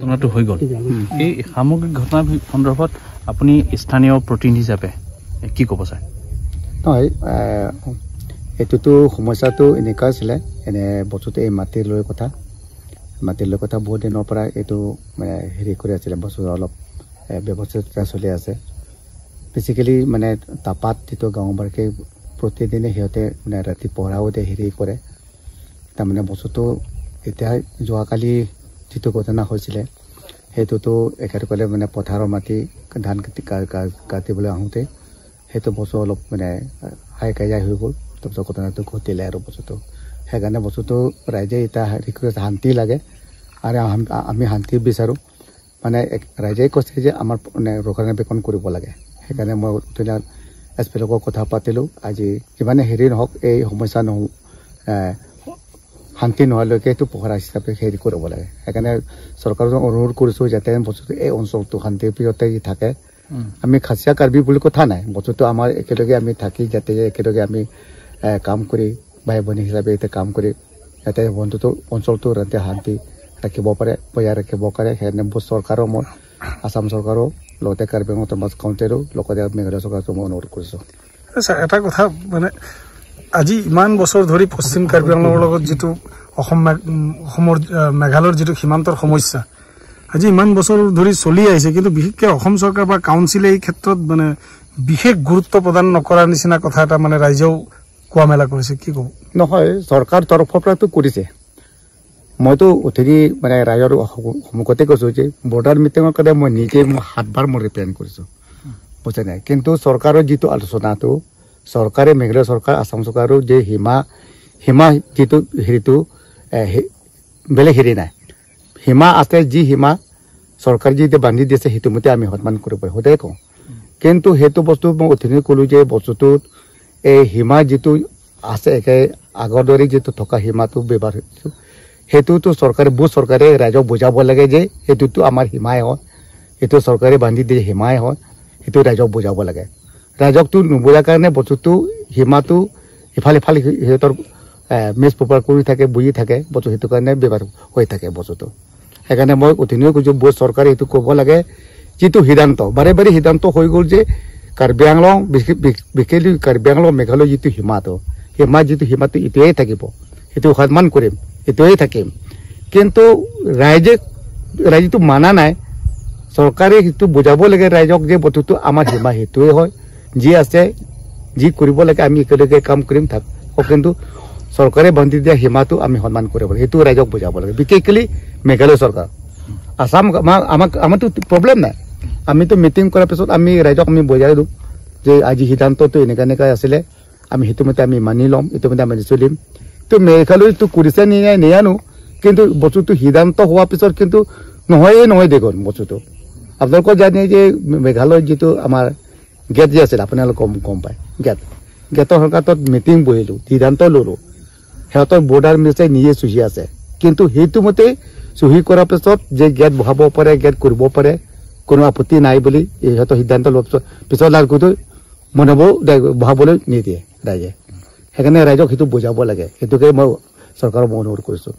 ঘটনাটো হৈ গ'ল এই সামগ্ৰিক ঘটনা সন্দৰ্ভত আপুনি স্থানীয় প্ৰতিনিধি হিচাপে কি ক'ব ছাৰ নহয় এইটোতো সমস্যাটো এনেকুৱা আছিলে এনে বস্তুটো এই মাটিৰ লৈ কথা বহুত দিনৰ পৰা এইটো মানে হেৰি কৰি আছিলে বস্তু অলপ ব্যৱস্থা চলি আছে বেচিকেলি মানে তাপাত যিটো গাঁওবাসীয়ে প্ৰতিদিনে সিহঁতে মানে ৰাতি পঢ়াওতে হেৰি কৰে তাৰমানে বস্তুটো এতিয়া যোৱাকালি যিটো ঘটনা হৈছিলে সেইটোতো একেবাৰে মানে পথাৰৰ মাটি ধান কাটিবলৈ আহোঁতে সেইটো বস্তু অলপ মানে হাই কাজিয়া হৈ গ'ল তাৰপিছত ঘটনাটো ঘটিলে আৰু বস্তুটো সেইকাৰণে বস্তুটো ৰাইজে এতিয়া হেৰি কৰি শান্তি লাগে আৰু আমি শান্তি বিচাৰোঁ মানে ৰাইজে কৈছে যে আমাৰ মানে ৰক্ষণাবেক্ষণ কৰিব লাগে সেইকাৰণে মই এছ পি লগত কথা পাতিলোঁ আজি যিমানে হেৰি নহওক এই সমস্যা শান্তি নোহোৱালৈকে এইটো পহৰা হিচাপে হেৰি কৰিব লাগে সেইকাৰণে চৰকাৰক অনুৰোধ কৰিছোঁ যাতে বস্তুটো এই অঞ্চলটো শান্তিৰ প্ৰিয়তে থাকে আমি খাচীয়া কাৰ্বি বুলি কথা নাই বস্তুটো আমাৰ একেলগে আমি থাকি যাতে একেলগে আমি কাম কৰি ভাই ভনী হিচাপে এতিয়া কাম কৰি যাতে বন্ধুটো অঞ্চলটো যাতে শান্তি ৰাখিব পাৰে বজাই ৰাখিব পাৰে সেইকাৰণে চৰকাৰো মই আসাম চৰকাৰো লগতে কাৰ্বি আংলং মাছ কাউন্সিলো লগতে মেঘালয় চৰকাৰক মই অনুৰোধ কৰিছোঁ এটা কথা মানে আজি ইমান বছৰ ধৰি পশ্চিম কাৰ্বি আংলঙৰ লগত যিটো অসমৰ মেঘালয়ৰ যিটো সীমান্তৰ সমস্যা আজি ইমান বছৰ ধৰি চলি আহিছে কিন্তু বিশেষকৈ অসম চৰকাৰ বা কাউন্সিলে এই ক্ষেত্ৰত মানে বিশেষ গুৰুত্ব প্ৰদান নকৰাৰ নিচিনা কথা এটা মানে ৰাইজেও কোৱা মেলা কৰিছে কি ক'ব নহয় চৰকাৰ তৰফৰ পৰাতো কৰিছে মইতো উঠি মানে ৰাইজৰ সন্মুখতে কৈছোঁ যে বৰ্ডাৰ মিটিঙৰ কাৰণে মই নিজে 7 বাৰ মই ৰিপ্ৰেজেণ্ট কৰিছোঁ বুজা নাই কিন্তু চৰকাৰৰ যিটো আলোচনাটো চৰকাৰে মেঘালয় চৰকাৰ আসাম চৰকাৰৰ যে সীমা যিটো হেৰিটো বেলেগ হেৰি নাই সীমা আছে যি সীমা চৰকাৰে যি বান্ধি দিছে সেইটো মতে আমি সন্মান কৰিব পাৰোঁ সদায় কওঁ কিন্তু সেইটো বস্তু মই অথনি ক'লোঁ যে বস্তুটোত এই সীমা যিটো আছে একে আগৰ দৰে যিটো থকা সীমাটো ব্যৱহাৰ সেইটোতো চৰকাৰে ৰাইজক বুজাব লাগে যে সেইটোতো আমাৰ সীমাই হয় সেইটো চৰকাৰে বান্ধি দিয়ে সীমাই হয় সেইটো ৰাইজক বুজাব লাগে ৰাইজকটো নুবুজাৰ কাৰণে বস্তুটো সীমাটো ইফালে সিহঁতৰ মেচ প্ৰপাৰ কৰি থাকে বুজি থাকে বস্তু সেইটো কাৰণে ব্যৱহাৰ হৈ থাকে বস্তুটো সেইকাৰণে মই অথনিও কৈছোঁ চৰকাৰে এইটো ক'ব লাগে যিটো সিদ্ধান্ত বাৰে বাৰে সিদ্ধান্ত হৈ গ'ল যে কাৰ্বি আংলং বিশেষকৈ কাৰ্বি আংলং মেঘালয় যিটো সীমাটো সীমাটো এতিয়াই থাকিব সেইটো সন্মান কৰিম এতিয়াই থাকিম কিন্তু ৰাইজেতো মানা নাই চৰকাৰে সেইটো বুজাব লাগে ৰাইজক যে বস্তুটো আমাৰ সীমা সেইটোৱে হয় যি আছে যি কৰিব লাগে আমি একেলগে কাম কৰিম কিন্তু চৰকাৰে বান্ধি দিয়া সীমাটো আমি সন্মান কৰিব লাগে সেইটো ৰাইজক বুজাব লাগে বিশেষকৈ মেঘালয় চৰকাৰ আসাম আমাৰতো প্ৰব্লেম নাই আমিতো মিটিং কৰাৰ পিছত আমি ৰাইজক আমি বুজাই দিওঁ যে আজি সিদ্ধান্তটো এনেকৈ আছিলে আমি সেইটো মতে আমি মানি ল'ম এইটো মতে আমি চলিম তো মেঘালয়টো কৰিছে নিয়ানো কিন্তু বস্তুটো সিদ্ধান্ত হোৱাৰ পিছত কিন্তু নহয় দেখোন বস্তুটো আপোনালোকৰ জানে যে মেঘালয়ৰ যিটো আমাৰ গেট যে আছিল আপোনালোক গম পায় গেটৰ সংক্ৰান্তত মিটিং বহিলোঁ সিদ্ধান্ত ল'লোঁ সিহঁতৰ বৰ্ডাৰ মিচাই নিজে চুহি আছে কিন্তু সেইটো মতে চুহি কৰাৰ পিছত যে গেট বহাব পাৰে গেট কৰিব পাৰে কোনো আপত্তি নাই বুলি সিহঁতৰ সিদ্ধান্ত লোৱাৰ পিছত লাগোতো বহাবলৈ নিদিয়ে ৰাইজে সেইকাৰণে ৰাইজক সেইটো বুজাব লাগে সেইটোকে মই চৰকাৰক অনুৰোধ কৰিছোঁ